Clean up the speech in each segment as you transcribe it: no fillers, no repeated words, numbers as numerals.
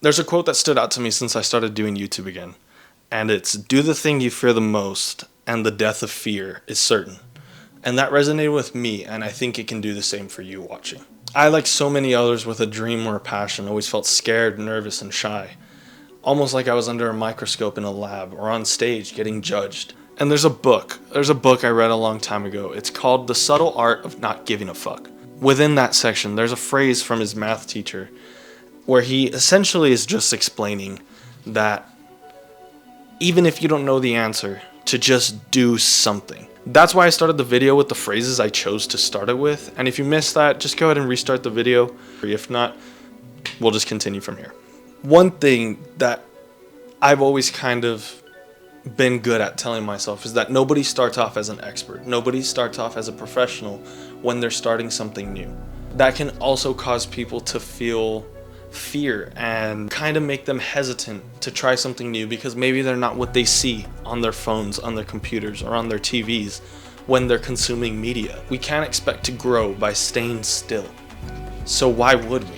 There's a quote that stood out to me since I started doing YouTube again, and it's do the thing you fear the most, and the death of fear is certain. And that resonated with me, and I think it can do the same for you watching. I, like so many others with a dream or a passion, always felt scared, nervous, and shy. Almost like I was under a microscope in a lab or on stage getting judged. And there's a book I read a long time ago. It's called The Subtle Art of Not Giving a Fuck. Within that section, there's a phrase from his math teacher where he essentially is just explaining that even if you don't know the answer, to just do something. That's why I started the video with the phrases I chose to start it with. And if you missed that, just go ahead and restart the video. If not, we'll just continue from here. One thing that I've always kind of been good at telling myself is that nobody starts off as an expert. Nobody starts off as a professional when they're starting something new. That can also cause people to feel fear and kind of make them hesitant to try something new because maybe they're not what they see on their phones, on their computers, or on their TVs when they're consuming media. We can't expect to grow by staying still. So why would we?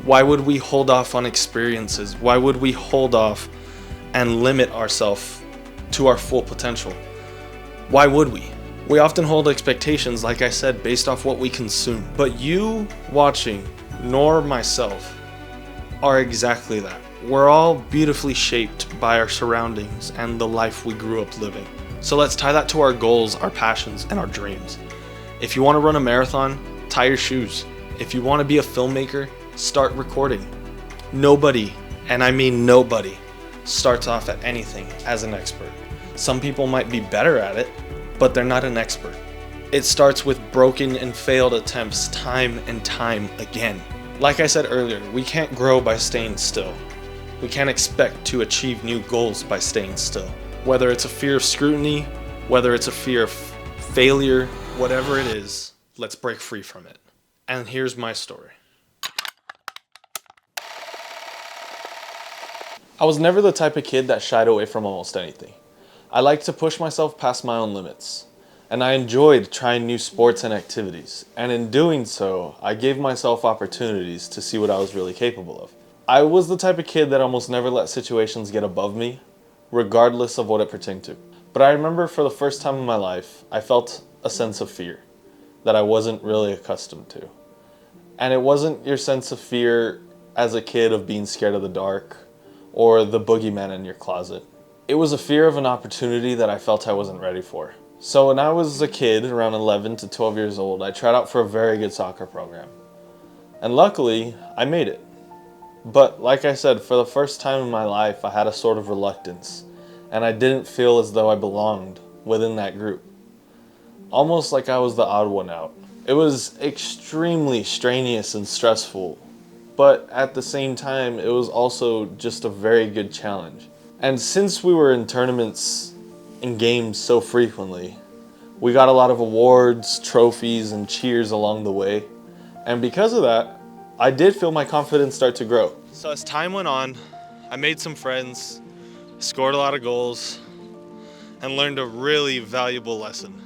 Why would we hold off on experiences? Why would we hold off and limit ourselves to our full potential? Why would we? We often hold expectations, like I said, based off what we consume. But you watching, nor myself, are exactly that. We're all beautifully shaped by our surroundings and the life we grew up living. So let's tie that to our goals, our passions, and our dreams. If you want to run a marathon, tie your shoes. If you want to be a filmmaker, start recording. Nobody, and I mean nobody, starts off at anything as an expert. Some people might be better at it, but they're not an expert. It starts with broken and failed attempts time and time again. Like I said earlier, we can't grow by staying still. We can't expect to achieve new goals by staying still. Whether it's a fear of scrutiny, whether it's a fear of failure, whatever it is, let's break free from it. And here's my story. I was never the type of kid that shied away from almost anything. I liked to push myself past my own limits. And I enjoyed trying new sports and activities, and in doing so, I gave myself opportunities to see what I was really capable of. I was the type of kid that almost never let situations get above me, regardless of what it pertained to. But I remember for the first time in my life, I felt a sense of fear that I wasn't really accustomed to. And it wasn't your sense of fear as a kid of being scared of the dark or the boogeyman in your closet. It was a fear of an opportunity that I felt I wasn't ready for. So when I was a kid, around 11 to 12 years old, I tried out for a very good soccer program. And luckily, I made it. But like I said, for the first time in my life, I had a sort of reluctance. And I didn't feel as though I belonged within that group. Almost like I was the odd one out. It was extremely strenuous and stressful. But at the same time, it was also just a very good challenge. And since we were in tournaments in games so frequently, we got a lot of awards, trophies, and cheers along the way. And because of that, I did feel my confidence start to grow. So as time went on, I made some friends, scored a lot of goals, and learned a really valuable lesson.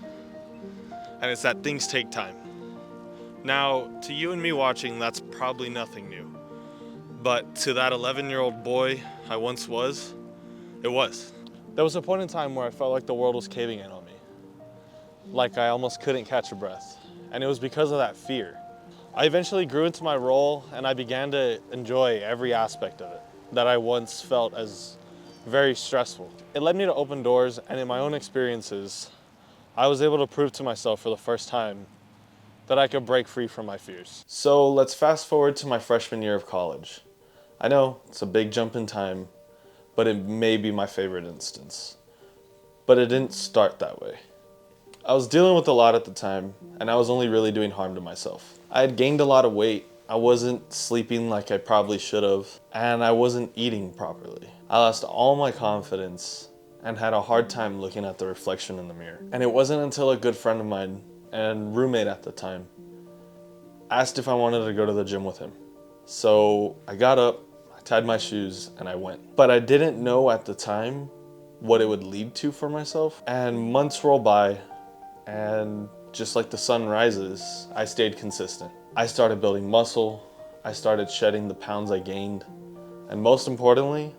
And it's that things take time. Now, to you and me watching, that's probably nothing new. But to that 11-year-old boy I once was, it was. There was a point in time where I felt like the world was caving in on me. Like I almost couldn't catch a breath. And it was because of that fear. I eventually grew into my role and I began to enjoy every aspect of it that I once felt as very stressful. It led me to open doors, and in my own experiences, I was able to prove to myself for the first time that I could break free from my fears. So let's fast forward to my freshman year of college. I know it's a big jump in time, but it may be my favorite instance. But it didn't start that way. I was dealing with a lot at the time, and I was only really doing harm to myself. I had gained a lot of weight, I wasn't sleeping like I probably should have, and I wasn't eating properly. I lost all my confidence and had a hard time looking at the reflection in the mirror. And it wasn't until a good friend of mine and roommate at the time asked if I wanted to go to the gym with him. So I got up, I tied my shoes, and I went. But I didn't know at the time what it would lead to for myself. And months roll by, and just like the sun rises, I stayed consistent. I started building muscle, I started shedding the pounds I gained, And most importantly,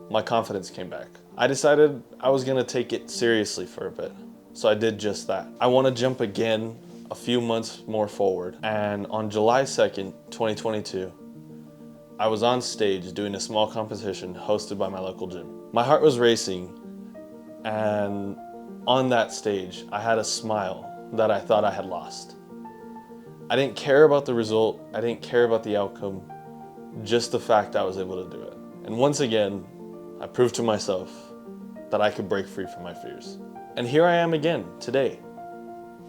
my confidence came back. I decided I was gonna take it seriously for a bit. So I did just that. I wanna jump again a few months more forward. And on July 2nd, 2022, I was on stage doing a small competition hosted by my local gym. My heart was racing, and on that stage, I had a smile that I thought I had lost. I didn't care about the result, I didn't care about the outcome, just the fact I was able to do it. And once again, I proved to myself that I could break free from my fears. And here I am again, today,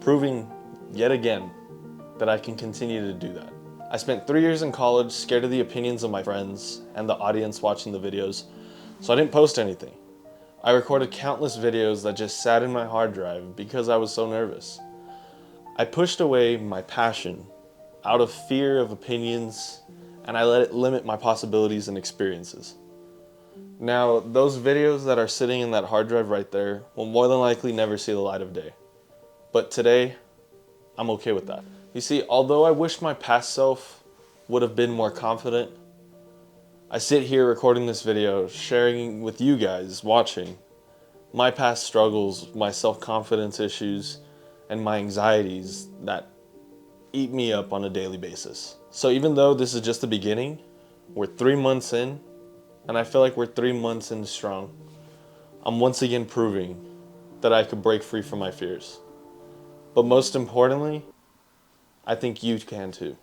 proving yet again that I can continue to do that. I spent 3 years in college scared of the opinions of my friends and the audience watching the videos, so I didn't post anything. I recorded countless videos that just sat in my hard drive because I was so nervous. I pushed away my passion out of fear of opinions, and I let it limit my possibilities and experiences. Now, those videos that are sitting in that hard drive right there will more than likely never see the light of day. But today, I'm okay with that. You see, although I wish my past self would have been more confident, I sit here recording this video, sharing with you guys watching my past struggles, my self-confidence issues, and my anxieties that eat me up on a daily basis. So even though this is just the beginning, we're 3 months in, and I feel like we're 3 months in strong. I'm once again proving that I could break free from my fears. But most importantly, I think you can too.